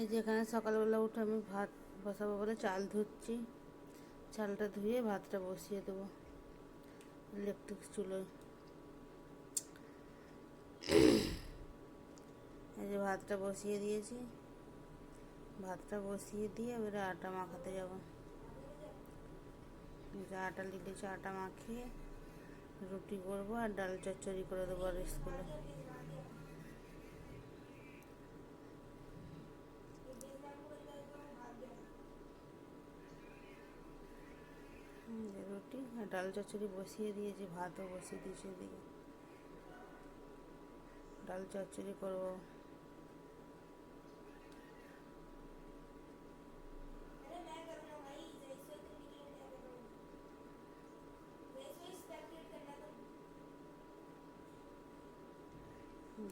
এই যেখানে সকালবেলা উঠে আমি ভাত বসাবো বলে চাল ধুচ্ছি, চালটা ধুয়ে ভাতটা বসিয়ে দেবো ইলেকট্রিক চুলোয়। এই যে ভাতটা বসিয়ে দিয়েছি, ভাতটা বসিয়ে দিয়ে এবারে আটা মাখাতে যাব। যে আটা লিখেছি, আটা মাখিয়ে রুটি করবো আর ডাল চচ্চড়ি করে দেবো আর স্কুলে। রুটি আর ডাল চচ্চড়ি বসিয়ে দিয়েছি, ভাতও বসিয়ে দিয়েছি এদিকে, ডাল চচ্চড়ি করবো।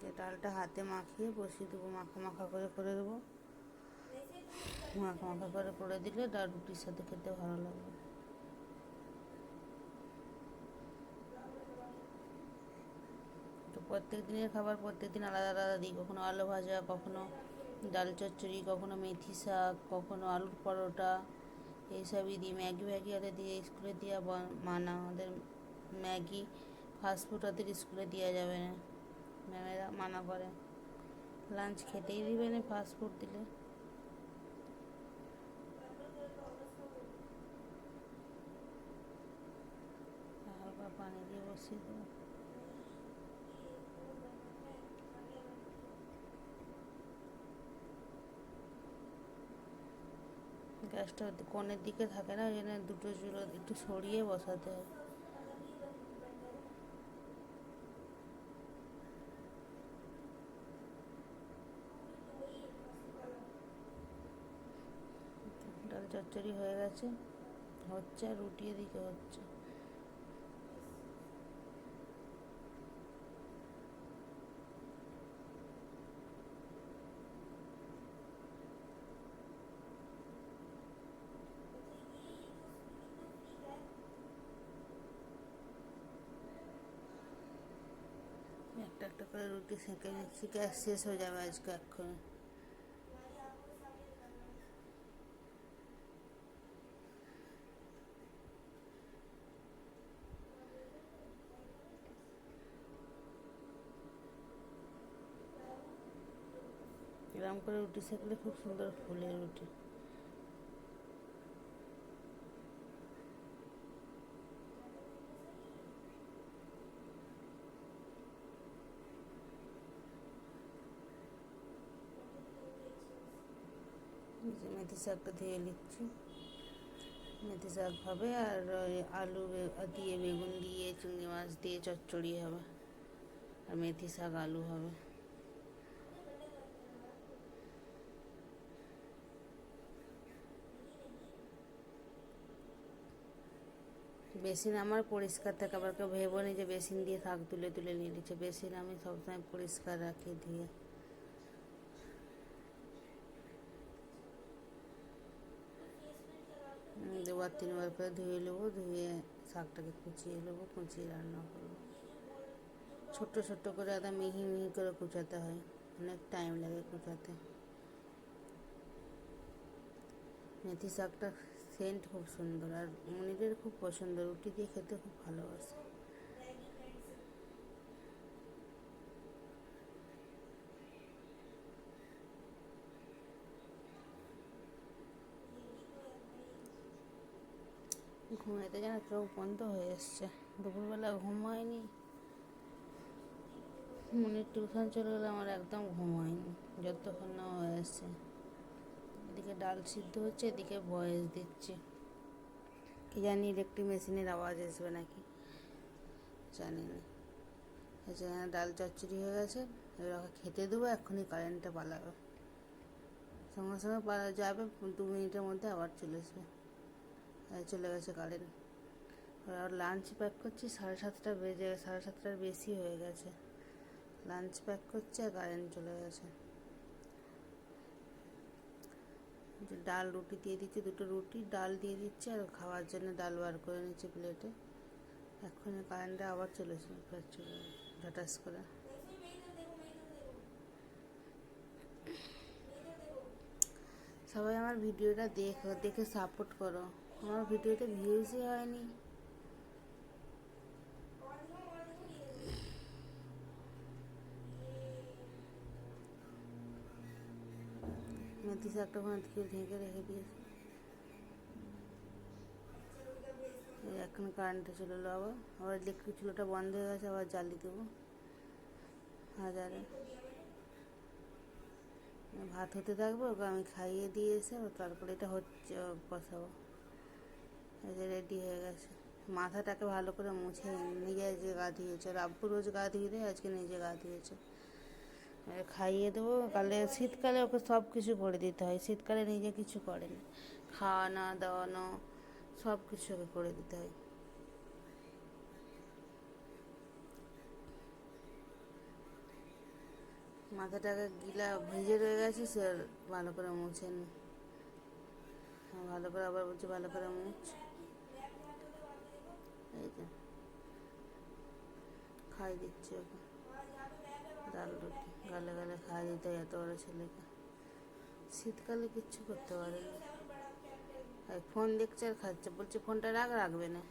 যে ডালটা হাতে মাখিয়ে বসিয়ে দেবো, মাখা মাখা করে দেবো, মাখা মাখা করে দিলে ডাল রুটির সাথে খেতে ভালো লাগবে। তো প্রত্যেক দিনের খাবার প্রত্যেক দিন আলাদা আলাদা দিই, কখনো আলু ভাজা, কখনো ডাল চচ্চড়ি, কখনো মেথি শাক, কখনো আলুর পরোটা, এইসবই দিই। ম্যাগি ভ্যাগি ওদের দিয়ে স্কুলে দেওয়া মানা, ওদের ম্যাগি ফাস্টফুড ওদের স্কুলে দেওয়া যাবে না, ম্যামেরা মানা করে, লাঞ্চ খেতেই দিবে না ফাস্টফুড দিলে। হালকা পানি দিয়ে বসিয়ে দেবো। গ্যাসটা কোণের দিকে থাকে না, ওই জন্য দুটো চুলো একটু সরিয়ে বসাতে হয়। ডাল চচ্চড়ি হয়ে গেছে, হচ্ছে, আর রুটি এদিকে হচ্ছে। একটা একটা করে রুটি সেঁকে নিচ্ছি, গ্যাস শেষ হয়ে যাবে আজকে এক্ষুনি। এরকম করে রুটি সেঁকলে খুব সুন্দর ফুলে রুটি। মেথি শাকটা ধুয়ে নিচ্ছি, মেথি শাক হবে, আর ওই আলু দিয়ে বেগুন দিয়ে চিংড়ি মাছ দিয়ে চচ্চড়ি হবে, আর মেথি শাক আলু হবে। বেসিন আমার পরিষ্কার থাকে, আবার কেউ ভেবো নি যে বেসিন দিয়ে থাক তুলে তুলে নিয়ে নিচ্ছে, বেসিন আমি সবসময় পরিষ্কার রাখি ধুয়ে। দুবার তিনবার করে ধুয়ে নেবো, ধুয়ে শাকটাকে কুচিয়ে নেবো, কুচিয়ে রান্না করবো। ছোট্ট ছোট্ট করে একদম মিহি মিহি করে কুচাতে হয়, অনেক টাইম লাগে কুচাতে। মেথি শাকটা সেন্ট খুব সুন্দর, আর মনিরের খুব পছন্দ, রুটি দিয়ে খেতে খুব ভালোবাসে। ঘুমাইতে যেন চোখ বন্ধ হয়ে এসছে, দুপুরবেলা ঘুম হয়নি, মনির টিউশন চলে গেলে আমার একদম ঘুম হয়নি যতক্ষণ না হয়ে এসছে। এদিকে ডাল সিদ্ধ হচ্ছে, এদিকে ভয়েস দিচ্ছি, কি জানি ইলেকট্রিক মেশিনের আওয়াজ আসবে নাকি জানি না। সেখানে ডাল চচ্চড়ি হয়ে গেছে, এবার ওকে খেতে দেবো, এক্ষুনি কারেন্টটা পালাবে, সঙ্গে সঙ্গে পালা যাবে, 2 মিনিটের মধ্যে আবার চলে আসবে। চলে গেছে কারেন্ট। আর লাঞ্চ প্যাক করছি, 7:30টা বেজে, 7:30টার বেশি হয়ে গেছে, লাঞ্চ প্যাক করছে আর কারেন্ট চলে গেছে। ডাল রুটি দিয়ে দিচ্ছি, দুটো রুটি ডাল দিয়ে দিচ্ছি, আর খাওয়ার জন্য ডাল বার করে নিচ্ছি প্লেটে। এক্ষুনি কারেন্টটা আবার চলেছে, ফের চলে ঝটাস করে। সবাই আমার ভিডিওটা দেখো, দেখে সাপোর্ট করো। আমার ভিডিওতে ভিউজই হয়নি। মেথি শাকটা ওখানে থেকে ঢেকে রেখে দিয়েছি। এখন কারেন্টে চলে এলো, আবার ইলেকট্রিক চুলোটা বন্ধ হয়ে গেছে, আবার জ্বালিয়ে দেবো হাজারে। ভাত হতে থাকবো, ওকে আমি খাইয়ে দিয়ে এসে তারপরে এটা হচ্ছে বসাবো। এই যে রেডি হয়ে গেছে। মাথাটাকে ভালো করে মুছে নিজে আজকে গা ধুয়েছে, আর আব্বু রোজ গা ধুয়ে দেয়, আজকে নিজে গা ধুয়েছে। খাইয়ে দেবো। কালে শীতকালে ওকে সব কিছু করে দিতে হয়, শীতকালে নিজে কিছু করে না, খাওয়ানো দাওয়ানো সব কিছু ওকে করে দিতে হয়। মাথাটাকে গিলা ভিজে রয়ে গেছে, সে ভালো করে মুছে নি। ভালো করে আবার বলছি ভালো করে মুছ। এই যে খাই দিচ্ছি ওকে ডাল রুটি, গালে গালে খাই দিতে হয় এত বড় ছেলেকে। শীতকালে কিচ্ছু করতে পারে না, ফোন দেখছে আর খাচ্ছে, বলছে ফোনটা রাখবে না।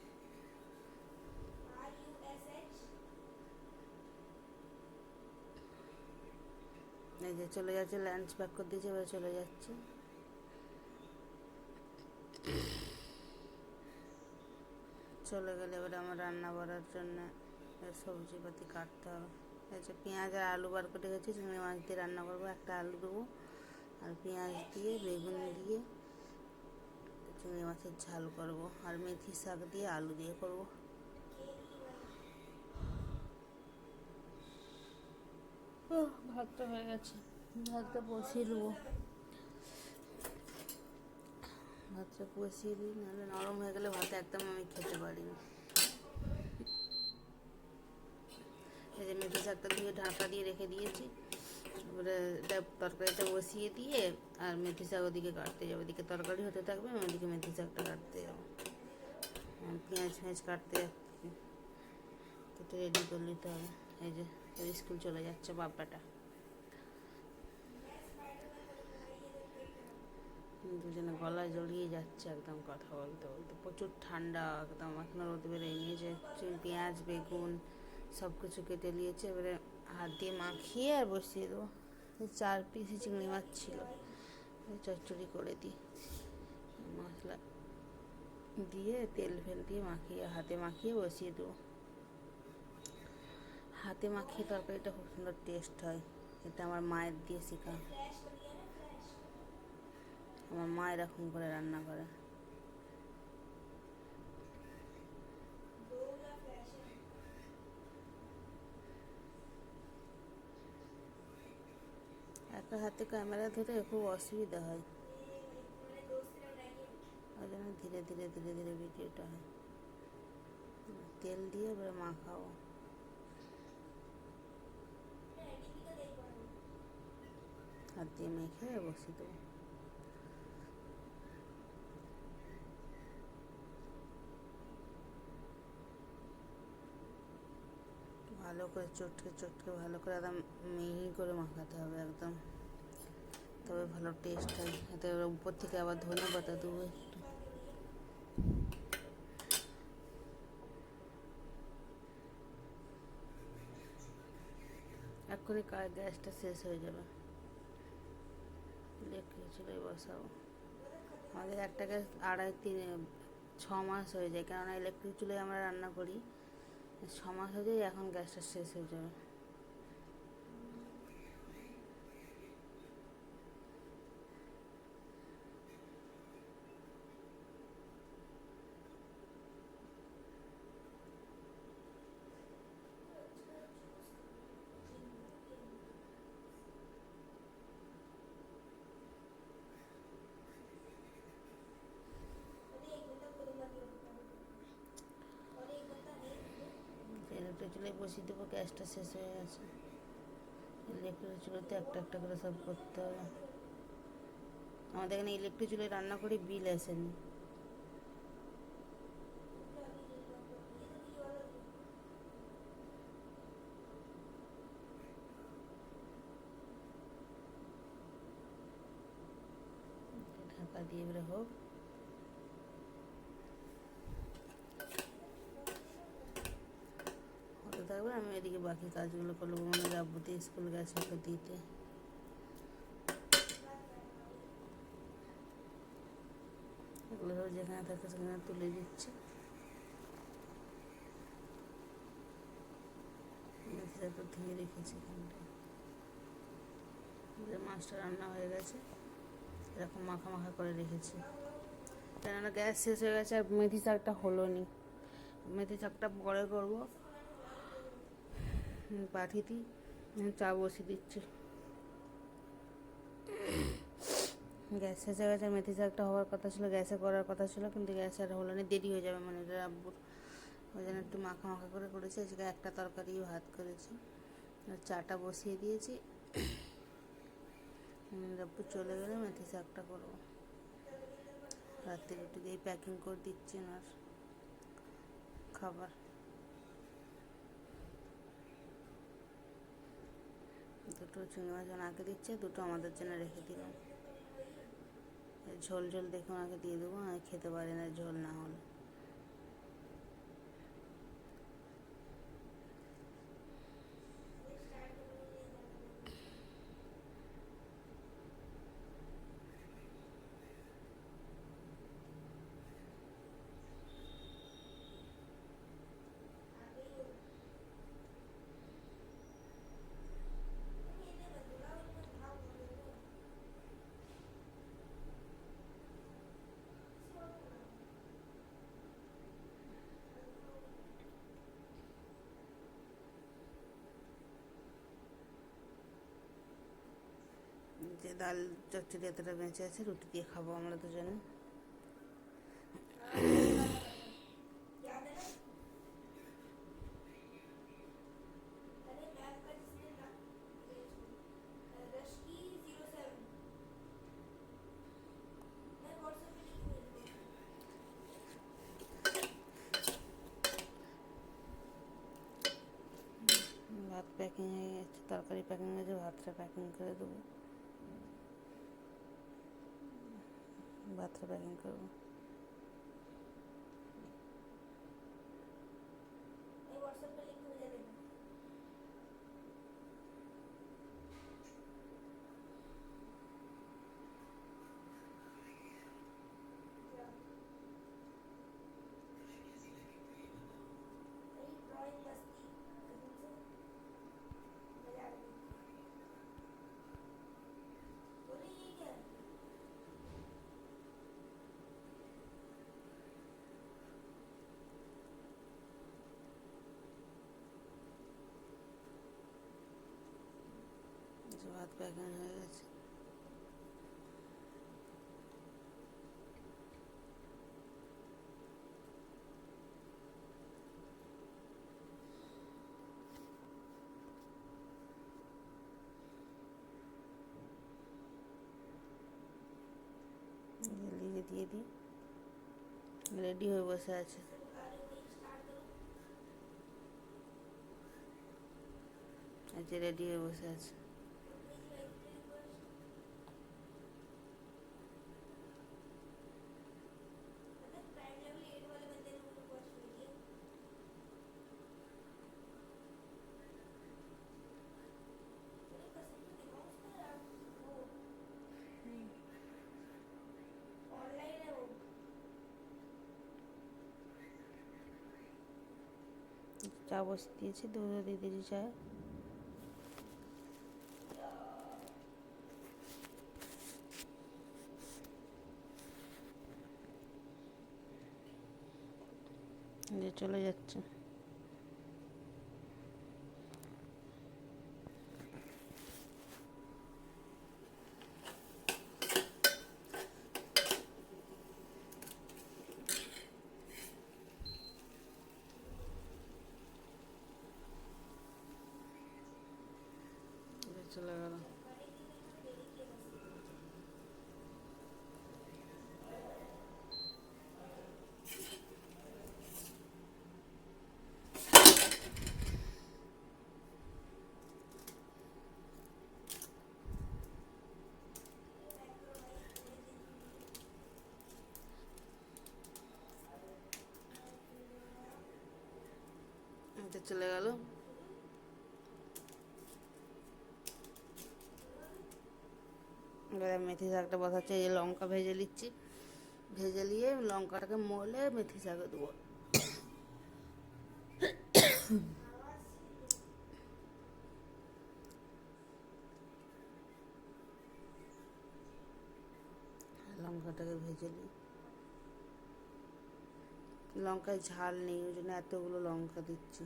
এই যে চলে যাচ্ছে, লাঞ্চ প্যাক করে দিয়েছে, এবার চলে যাচ্ছে। চলে গেলে এবারে আমার রান্না করার জন্য সবজিপাতি কাটতে হবে। আচ্ছা, পেঁয়াজ আর আলু বার করে গেছি, চিংড়ি মাছ দিয়ে রান্না করবো। একটা আলু দেবো আর পেঁয়াজ দিয়ে বেগুন দিয়ে চিংড়ি মাছের ঝাল করব, আর মেথি শাক দিয়ে আলু দিয়ে করব। ভাতটা হয়ে গেছে, ভাতটা বসিয়ে দেবো। ভাতটা বসিয়ে দিই, নাহলে নরম হয়ে গেলে ভাত একদম আমি খেতে পারি না। এই যে মেথি শাকটা ধুয়ে ঢাকা দিয়ে রেখে দিয়েছি, এবারে তরকারিটা বসিয়ে দিয়ে আর মেথি শাক ওদিকে কাটতে যাবো। ওদিকে তরকারি হতে থাকবে, আমি ওদিকে মেথি শাকটা কাটতে যাবো। পেঁয়াজ ফেঁয়াজ কাটতে যাচ্ছি, কেটে রেডি করে নিতে হবে। এই যে স্কুল চলে যাচ্ছে বাপ্পাটা, দুজনে গলায় জড়িয়ে যাচ্ছে একদম কথা বলতে বলতে। প্রচুর ঠান্ডা একদম, এখনো রোদ বেরোয় নিয়েছে। পেঁয়াজ বেগুন সব কিছু কেটে নিয়েছে, এবারে হাত দিয়ে মাখিয়ে আর বসিয়ে দেবো। 4 পিস চিংড়ি মাছ ছিল, চচ্চড়ি করে দিই, মশলা দিয়ে তেল ফেল দিয়ে মাখিয়ে হাতে মাখিয়ে বসিয়ে দেবো। হাতে মাখিয়ে তরকারিটা খুব সুন্দর টেস্ট হয়, এটা আমার মায়ের দিয়ে শেখা। আমার মা এরকম করে রান্না করে। একটা হাতে ক্যামেরা ধরে খুব অসুবিধা হয়, ওই জন্য ধীরে ধীরে ধীরে ধীরে ভিডিওটা হয়। তেল দিয়ে এবার মাখাবো। হাত দিয়ে মেখে বসিয়ে দেবো। ভালো করে চটকে চটকে ভালো করে একদম মিহি করে মাখাতে হবে একদম, তবে ভালো টেস্ট হয়। এতে উপর থেকে আবার ধনে পাতা দেবো একটু। এক্ষুনি গ্যাসটা শেষ হয়ে যাবে, ইলেকট্রিক চুলোয় বসাবো। আমাদের একটা গ্যাস 6 মাস হয়ে যায়, কেননা ইলেকট্রিক চুলোয় আমরা রান্না করি। 6 মাস হয়ে যায়, এখন গ্যাসটা শেষ হয়ে যাবে। ইলেকট্রিক চুলোয় বসিয়ে দেবো, গ্যাসটা শেষ হয়ে গেছে। ইলেকট্রিক চুলোতে একটা একটা করে সব করতে হবে। আমাদের এখানে ইলেকট্রিক চুলোয় রান্না করে বিল আসেনি। ঢাকা দিয়ে এবারে হোক। হতে থাকবে, আমি এদিকে বাকি কাজগুলো করবো। মানে রাব্বুতে স্কুল গেছে ওকে দিতে। এগুলো যেখানে থাকে সেখানে তুলে দিচ্ছি। একটু ধুয়ে রেখেছি এখানটায়। মাছটা রান্না হয়ে গেছে, এরকম মাখা মাখা করে রেখেছি, কেননা গ্যাস শেষ হয়ে গেছে। আর মেথি শাকটা হলো নি, মেথি শাকটা পরে করবো। পাঠিয়ে চা বসিয়ে দিচ্ছি। গ্যাস শেষ হয়ে গেছে, মেথি শাকটা হওয়ার কথা ছিল, গ্যাসে করার কথা ছিল, কিন্তু গ্যাসে আর হলো না, দেরি হয়ে যাবে মানে রাব্বুর। ওই জন্য একটু মাখা মাখা করে করেছি। আজকে একটা তরকারি ভাত করেছি, আর চাটা বসিয়ে দিয়েছি। রাব্বু চলে গেলে মেথি শাকটা করবো। রাত্রে রুটি দিয়ে প্যাকিং করে দিচ্ছি ওনার খাবার। দুটো চিংড়ি মাছ ওনাকে দিচ্ছে, দুটো আমাদের জন্য রেখে দিলাম। ঝোল ঝোল দেখে ওনাকে দিয়ে দেবো, আমি খেতে পারি না ঝোল না হলে। যে ডাল চচ্চড়ি এতটা বেঁচে আছে, রুটি দিয়ে খাবো আমরা দুজনে। ভাত প্যাকিং হয়ে গেছে, তরকারি প্যাকিং হয়ে গেছে, ভাতটা প্যাকিং করে দেবো। ভাতটা প্যাকিং করবো। ভাত প্যাকিং হয়ে গেছে। জলদি দিয়ে দিই, রেডি হয়ে বসে আছে। আজকে রেডি হয়ে বসে আছে। চা বসিয়ে দিয়েছি, দুধও দিয়ে দিয়েছি চায়। যে চলে যাচ্ছে। চলে গেল। চলে গেল। এবারে মেথি শাকটা বসাচ্ছে, এই লঙ্কা ভেজে নিচ্ছি, ভেজে নিয়ে লঙ্কাটাকে মলে মেথি শাকে দেবো। লঙ্কাটাকে ভেজে নিই, লঙ্কায় ঝাল নেই ওই জন্য এতগুলো লঙ্কা দিচ্ছি।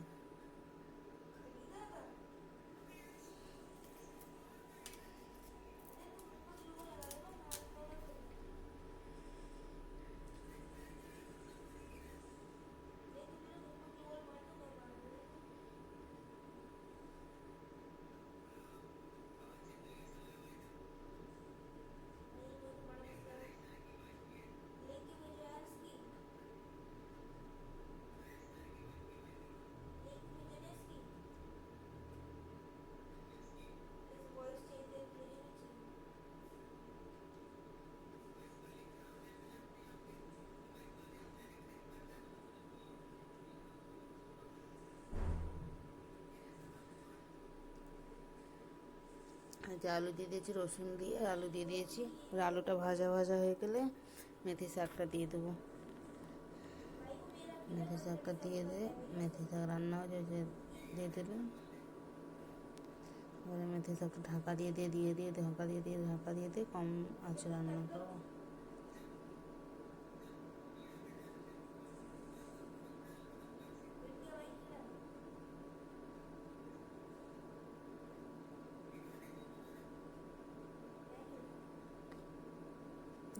যে আলু দিয়ে দিয়েছি, রসুন দিয়ে আলু দিয়ে দিয়েছি। আলুটা ভাজা ভাজা হয়ে গেলে মেথি শাকটা দিয়ে দেবো। মেথি শাকটা দিয়ে মেথি শাক রান্না হয়ে যে দিয়ে দিলাম। এবারে মেথি শাকটা ঢাকা দিয়ে ঢাকা দিয়ে কম আঁচে রান্না করবো।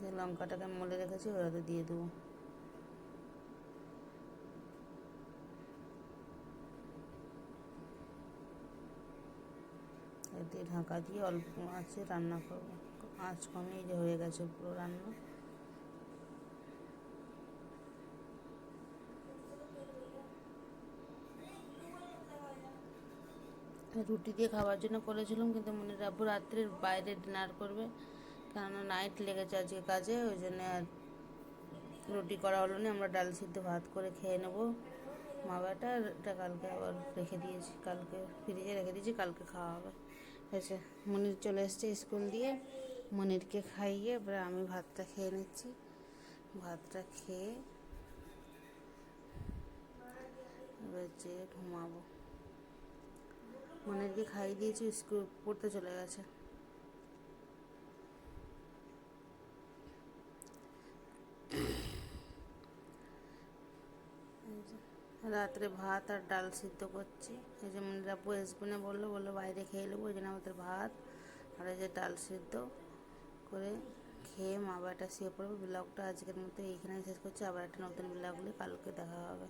যে লঙ্কাটাকে মলে রেখেছি ওটাতে দিয়ে দেবো। এতে ঢাকা দিয়ে অল্প আঁচে রান্না করবো, আঁচ কমিয়ে যে হয়ে গেছে পুরো রান্না। রুটি দিয়ে খাওয়ার জন্য করেছিলাম, কিন্তু মনির আব্বু রাত্রে বাইরে ডিনার করবে, কেননা নাইট লেগেছে আজকে কাজে, ওই জন্য আর রুটি করা হলো না। আমরা ডাল সিদ্ধ ভাত করে খেয়ে নেবো মা বেটা। এটা কালকে আবার রেখে দিয়েছি, কালকে ফ্রিজে রেখে দিয়েছি, কালকে খাওয়া হবে। আচ্ছা, মনির চলে এসছে স্কুল দিয়ে, মনিরকে খাইয়ে এবার আমি ভাতটা খেয়ে নিচ্ছি। ভাতটা খেয়ে এবার যেয়ে ঘুমাবো। মনিরকে খাইয়ে দিয়েছি, স্কুল পড়তে চলে গেছে। রাত্রে ভাত আর ডাল সিদ্ধ করছি। এই যে মনির আব্বু আসবে না বললো বাইরে খেয়ে নেবো, ওই জন্য আমাদের ভাত আর এই যে ডাল সিদ্ধ করে খেয়ে মা বাটা শুয়ে পড়বো। ব্লগটা আজকের মতো এইখানে শেষ করছি, আবার একটা নতুন ব্লগ নিয়ে কালকে দেখা হবে।